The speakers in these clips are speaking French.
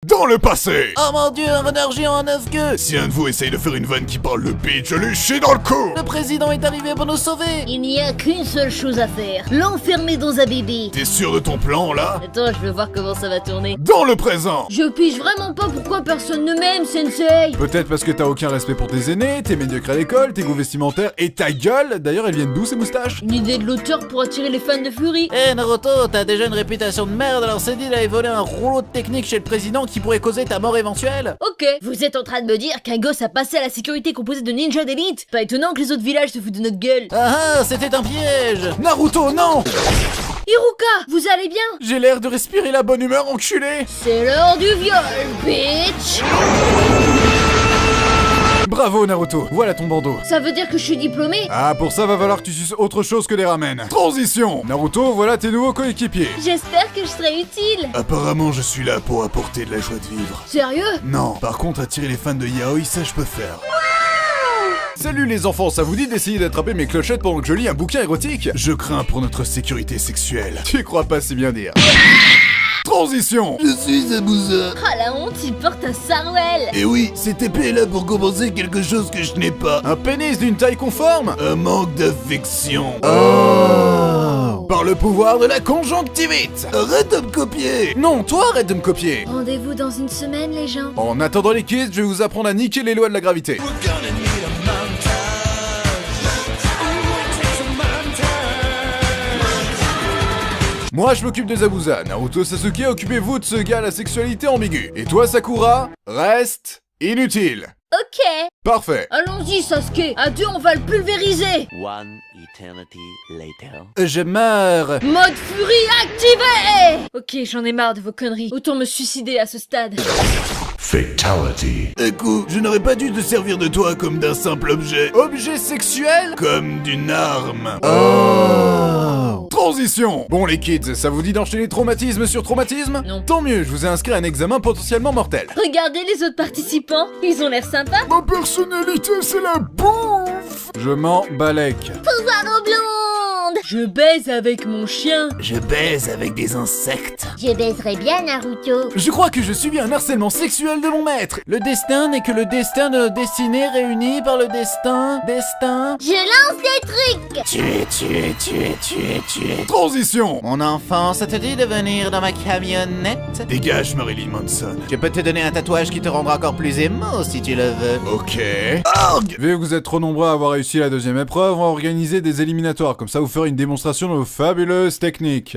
Dans le passé. Oh mon dieu, un renard géant à 9 queues. Si un de vous essaye de faire une vanne qui parle le pitch, je lui chie dans le cou. Le président est arrivé pour nous sauver. Il n'y a qu'une seule chose à faire, l'enfermer dans un bébé. T'es sûr de ton plan, là? Attends, je veux voir comment ça va tourner. Dans le présent. Je pige vraiment pas pourquoi personne ne m'aime, Sensei. Peut-être parce que t'as aucun respect pour tes aînés, t'es médiocre à l'école, tes goûts vestimentaires et ta gueule. D'ailleurs, elles viennent d'où ces moustaches? Une idée de l'auteur pour attirer les fans de Fury. Eh Naruto, t'as déjà une réputation de merde, alors c'est dit d'aller voler un rouleau de technique chez le président qui pourrait causer ta mort éventuelle. Ok, vous êtes en train de me dire qu'un gosse a passé à la sécurité composée de ninjas d'élite? Pas étonnant que les autres villages se foutent de notre gueule. Ah, c'était un piège. Naruto, non! Iruka, vous allez bien? J'ai l'air de respirer la bonne humeur, enculé! C'est l'heure du viol, bitch. Bravo Naruto, voilà ton bandeau. Ça veut dire que je suis diplômé? Ah, pour ça va falloir que tu suces autre chose que des ramen. Transition! Naruto, voilà tes nouveaux coéquipiers. J'espère que je serai utile. Apparemment, je suis là pour apporter de la joie de vivre. Sérieux? Non, par contre, attirer les fans de yaoi, ça je peux faire. Salut les enfants, ça vous dit d'essayer d'attraper mes clochettes pendant que je lis un bouquin érotique? Je crains pour notre sécurité sexuelle. Tu crois pas si bien dire. Transition! Je suis Zabuza. Ah la honte, il porte un sarouel. Et oui, cette épée est là pour compenser quelque chose que je n'ai pas. Un pénis d'une taille conforme? Un manque d'affection. Oh! Par le pouvoir de la conjonctivite! Arrête de me copier. Non, toi arrête de me copier! Rendez-vous dans une semaine, les gens. En attendant les kids, je vais vous apprendre à niquer les lois de la gravité. Moi je m'occupe de Zabuza, Naruto Sasuke, occupez-vous de ce gars à la sexualité ambiguë. Et toi Sakura, reste inutile. Ok. Parfait. Allons-y, Sasuke. À deux, on va le pulvériser. One eternity later. Je meurs. Mode furie activé. Ok, j'en ai marre de vos conneries. Autant me suicider à ce stade. Fatality. Écoute, je n'aurais pas dû te servir de toi comme d'un simple objet. Objet sexuel? Comme d'une arme. Oh. Transition. Bon les kids, ça vous dit d'enchaîner traumatisme sur traumatisme? Non. Tant mieux, je vous ai inscrit à un examen potentiellement mortel. Regardez les autres participants. Ils ont l'air sympas. Ma personnalité, c'est la bouffe. Je m'en balèque. Pouvoir aux blondes. Je baise avec mon chien. Je baise avec des insectes. Je baiserais bien Naruto. Je crois que je subis un harcèlement sexuel de mon maître. Le destin n'est que le destin de nos destinées réunies par le destin. Je lance des trucs. Tu es. Transition. Mon enfant, ça te dit de venir dans ma camionnette? Dégage, Marilyn Manson. Je peux te donner un tatouage qui te rendra encore plus émo si tu le veux. Ok. Vu que vous êtes trop nombreux à avoir réussi la deuxième épreuve, on va organiser des éliminatoires. Comme ça, vous ferez une démonstration de vos fabuleuses techniques.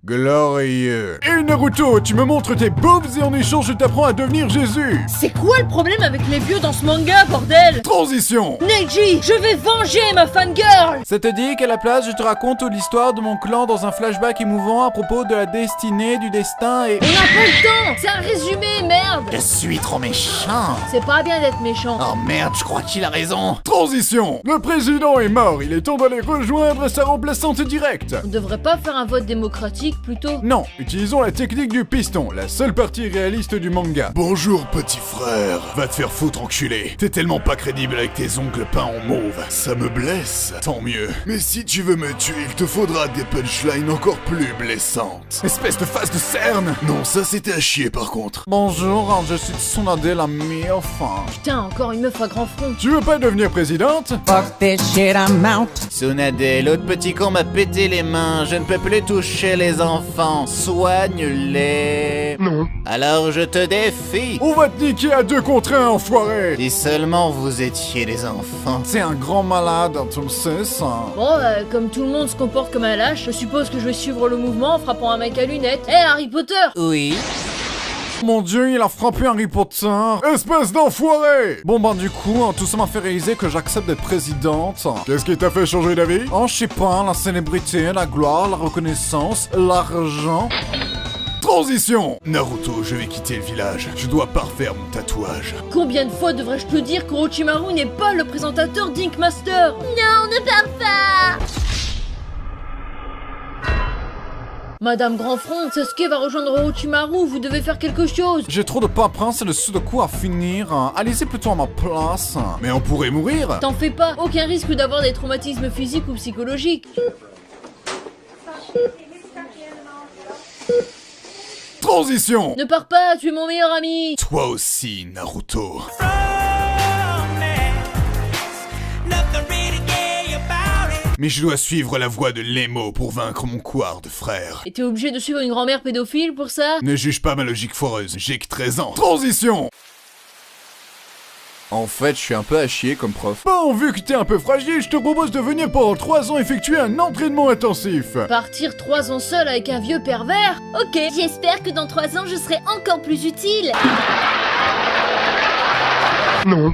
Glorieux. Et Naruto, tu me montres tes boobs et en échange je t'apprends à devenir Jésus. C'est quoi le problème avec les vieux dans ce manga, bordel? Transition. Neji, je vais venger ma fangirl. Ça te dit qu'à la place, je te raconte l'histoire de mon clan dans un flashback émouvant à propos de la destinée, du destin et... On n'a pas le temps. C'est un résumé, merde. Je suis trop méchant. C'est pas bien d'être méchant. Oh merde, je crois qu'il a raison. Transition. Le président est mort, il est temps d'aller rejoindre sa remplaçante directe. On devrait pas faire un vote démocratique, plutôt? Non, utilisons la technique du piston, la seule partie réaliste du manga. Bonjour, petit frère. Va te faire foutre, enculé. T'es tellement pas crédible avec tes ongles peints en mauve. Ça me blesse. Tant mieux. Mais si tu veux me tuer, il te faudra des punchlines encore plus blessantes. Espèce de face de cerne. Non, ça c'était à chier par contre. Bonjour, je suis Tsunade la MILF. Putain, encore une meuf à grand front. Tu veux pas devenir présidente? Fuck this shit, I'm out. Tsunade, l'autre petit con m'a pété les mains. Je ne peux plus toucher les enfants. Soigne-les. Non. Alors je te défie. On va te niquer à 2 contre 1, enfoiré. Si seulement vous étiez des enfants. C'est un grand malade, tu le sais ça. Bon, comme tout le monde se comporte comme un lâche, je suppose que je vais suivre le mouvement en frappant un mec à lunettes. Hé, Harry Potter! Oui. Mon dieu, il a frappé Harry Potter. Espèce d'enfoiré. Bon ben du coup, tout ça m'a fait réaliser que j'accepte d'être présidente. Qu'est-ce qui t'a fait changer d'avis? Oh, je sais pas, la célébrité, la gloire, la reconnaissance, l'argent... Transition. Naruto, je vais quitter le village. Je dois parfaire mon tatouage. Combien de fois devrais-je te dire qu'Orochimaru n'est pas le présentateur d'Ink Master? Non, ne parle pas! Madame Grandfront, Sasuke va rejoindre Orochimaru, vous devez faire quelque chose. J'ai trop de paperasse et de sous de coups à finir. Allez-y plutôt à ma place. Mais on pourrait mourir. T'en fais pas, aucun risque d'avoir des traumatismes physiques ou psychologiques. Transition. Ne pars pas, tu es mon meilleur ami. Toi aussi, Naruto. Mais je dois suivre la voie de l'Emo pour vaincre mon quart de frère. Et t'es obligé de suivre une grand-mère pédophile pour ça? Ne juge pas ma logique foireuse, j'ai que 13 ans. Transition. En fait, je suis un peu à chier comme prof. Bon, vu que t'es un peu fragile, je te propose de venir pendant 3 ans effectuer un entraînement intensif. Partir 3 ans seul avec un vieux pervers? Ok. J'espère que dans 3 ans, je serai encore plus utile. Non.